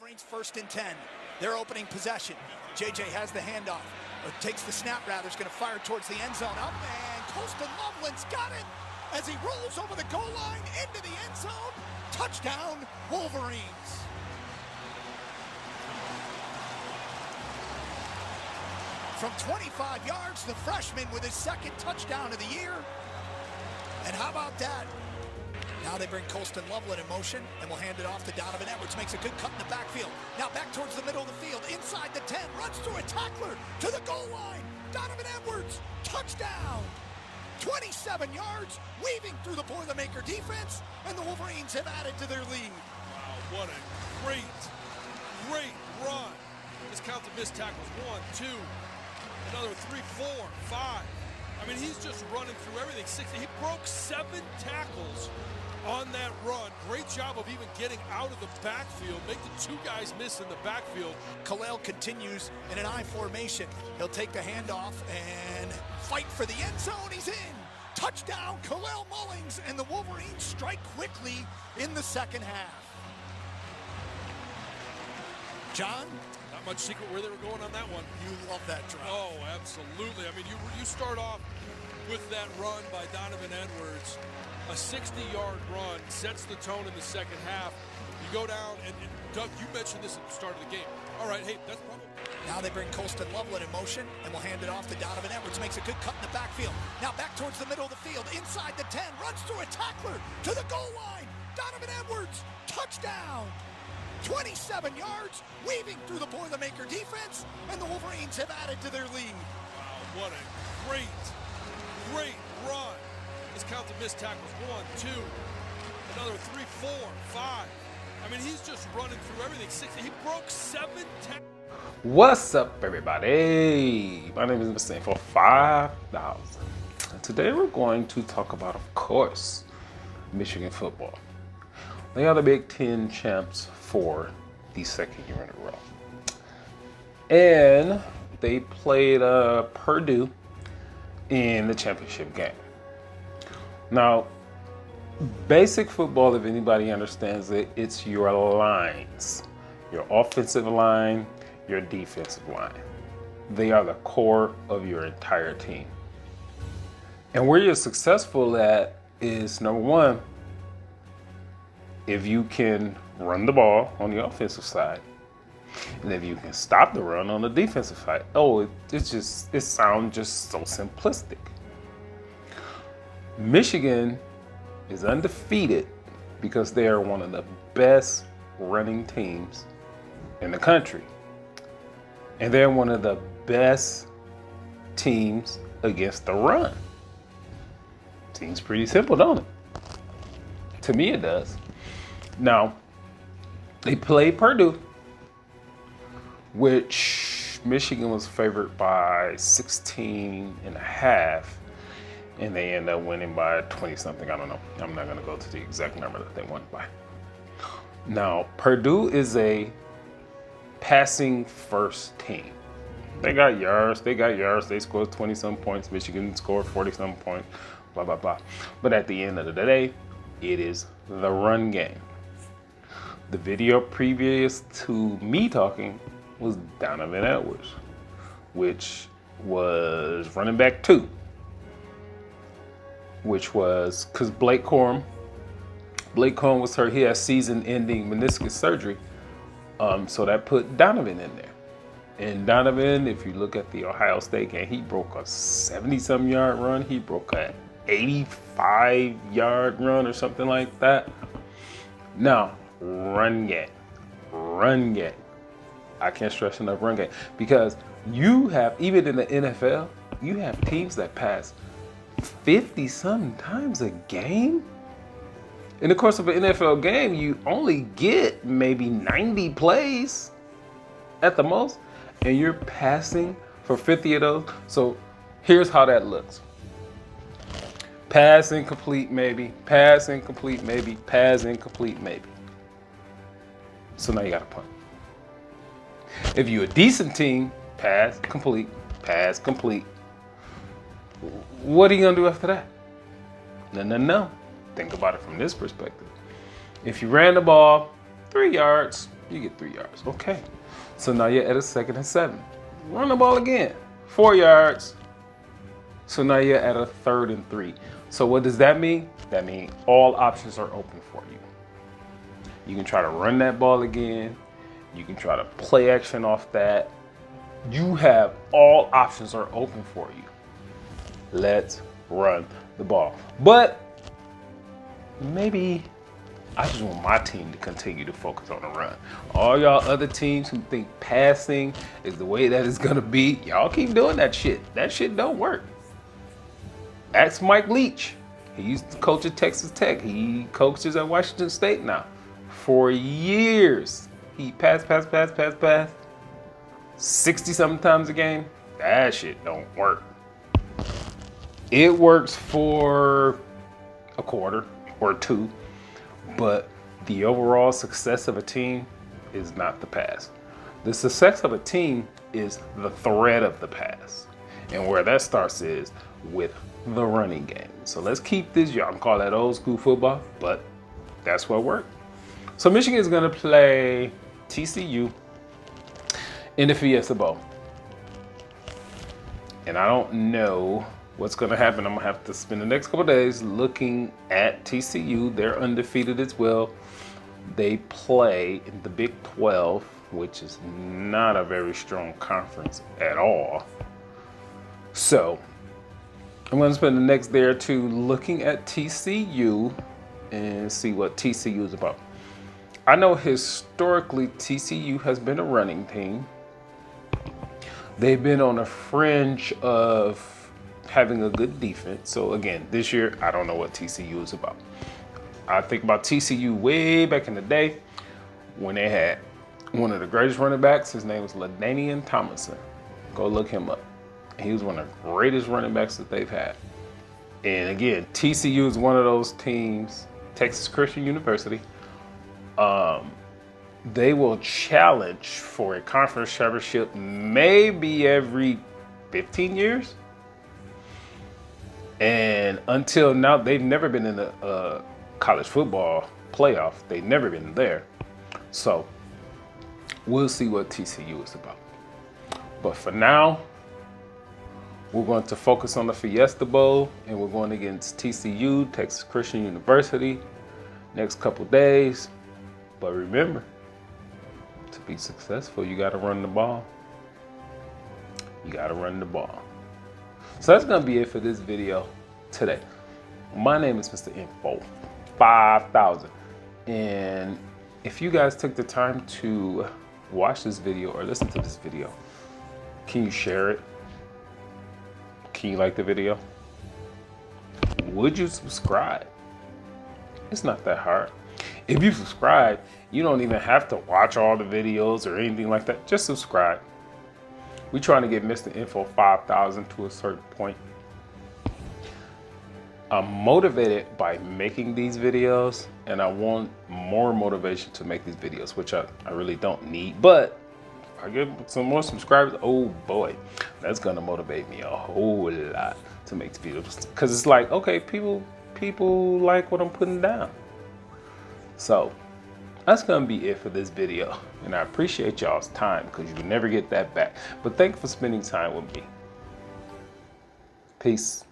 Wolverines 1st and 10. Their opening possession. JJ has the handoff. Or takes the snap rather. Is going to fire towards the end zone. Up and Colston Loveland's got it as he rolls over the goal line into the end zone. Touchdown, Wolverines. From 25 yards, the freshman with his second touchdown of the year. And how about that? Now they bring Colston Loveland in motion, and will hand it off to Donovan Edwards. Makes a good cut in the backfield. Now back towards the middle of the field, inside the 10, runs through a tackler to the goal line. Donovan Edwards, touchdown. 27 yards, weaving through the Boilermaker defense, and the Wolverines have added to their lead. Wow, what a great run. Just count the missed tackles. 1, 2, another 3, 4, 5. I mean, he's just running through everything. 60. He broke 7 tackles on that run. Great job of even getting out of the backfield. Make the 2 guys miss in the backfield. Kalel continues in an I formation. He'll take the handoff and fight for the end zone. He's in. Touchdown, Kalel Mullings, and the Wolverines strike quickly in the second half. John? Not much secret where they were going on that one. You love that drive. Oh, absolutely. I mean, you start off with that run by Donovan Edwards. A 60-yard run sets the tone in the second half. You go down, and Doug, you mentioned this at the start of the game. All right, hey, that's probably... Now they bring Colston Loveland in motion, and will hand it off to Donovan Edwards. Makes a good cut in the backfield. Now back towards the middle of the field, inside the 10, runs through a tackler to the goal line. Donovan Edwards, touchdown. 27 yards, weaving through the Boilermaker defense, and the Wolverines have added to their lead. Wow, what a great run. Let's count the missed tackles. 1, 2, another 3, 4, 5. I mean, he's just running through everything. 60. He broke 7 tackles. What's up, everybody? My name is Mr. Info 5000. And today we're going to talk about, of course, Michigan football. They are the Big Ten champs for the second year in a row. And they played Purdue in the championship game. Now, basic football, if anybody understands it, it's your lines. Your offensive line, your defensive line. They are the core of your entire team. And where you're successful at is, number one, if you can run the ball on the offensive side, and if you can stop the run on the defensive side. It sounds just so simplistic. Michigan is undefeated because they are one of the best running teams in the country. And they're one of the best teams against the run. Seems pretty simple, don't it? To me, it does. Now, they played Purdue, which Michigan was favored by 16.5, and they end up winning by 20-something. I don't know. I'm not going to go to the exact number that they won by. Now, Purdue is a passing first team. They got yards. They scored 20-some points. Michigan scored 40-some points, blah, blah, blah. But at the end of the day, it is the run game. The video previous to me talking was Donovan Edwards, which was running back 2, which was because Blake Corum was hurt. He had season-ending meniscus surgery, so that put Donovan in there. And Donovan, if you look at the Ohio State game, he broke a 70-some yard run. He broke a 85-yard run or something like that. Now, run game. I can't stress enough run game, because you have, even in the NFL, you have teams that pass 50-some times a game. In the course of an NFL game, you only get maybe 90 plays at the most, and you're passing for 50 of those. So here's how that looks. Pass incomplete maybe, pass incomplete maybe, pass incomplete maybe. So now you got to punt. If you're a decent team, pass complete, pass complete. What are you going to do after that? No. Think about it from this perspective. If you ran the ball 3 yards, You get 3 yards. Okay. So now you're at a 2nd and 7. Run the ball again. 4 yards. So now you're at a 3rd and 3. So what does that mean? That means all options are open for you. You can try to run that ball again. You can try to play action off that. You have all options are open for you. Let's run the ball. But maybe I just want my team to continue to focus on the run. All y'all other teams who think passing is the way that it's gonna be, y'all keep doing that shit. That shit don't work. Ask Mike Leach. He used to coach at Texas Tech. He coaches at Washington State now. For years, he passed 60-something times a game. That shit don't work. It works for a quarter or two, but the overall success of a team is not the pass. The success of a team is the threat of the pass. And where that starts is with the running game. So let's keep this, y'all can call that old school football, but that's what worked. So Michigan is gonna play TCU in the Fiesta Bowl. And I don't know what's gonna happen. I'm gonna have to spend the next couple of days looking at TCU. They're undefeated as well. They play in the Big 12, which is not a very strong conference at all. So I'm gonna spend the next day or two looking at TCU and see what TCU is about. I know historically TCU has been a running team. They've been on a fringe of having a good defense. So again, this year, I don't know what TCU is about. I think about TCU way back in the day when they had one of the greatest running backs. His name was LaDainian Tomlinson. Go look him up. He was one of the greatest running backs that they've had. And again, TCU is one of those teams, Texas Christian University. They will challenge for a conference championship maybe every 15 years. And until now, they've never been in a college football playoff. They've never been there. So we'll see what TCU is about. But for now, we're going to focus on the Fiesta Bowl, and we're going against TCU, Texas Christian University, next couple days. But remember, to be successful, you got to run the ball. You got to run the ball. So that's going to be it for this video today. My name is Mr. Info 5000. And if you guys took the time to watch this video or listen to this video, can you share it? Can you like the video? Would you subscribe? It's not that hard. If you subscribe, you don't even have to watch all the videos or anything like that. Just subscribe. We're trying to get Mr. Info 5000 to a certain point. I'm motivated by making these videos, and I want more motivation to make these videos, which I really don't need. But if I get some more subscribers, oh boy, that's gonna motivate me a whole lot to make the videos. Because it's like, okay, people like what I'm putting down. So that's gonna be it for this video. And I appreciate y'all's time, because you can never get that back. But thank you for spending time with me. Peace.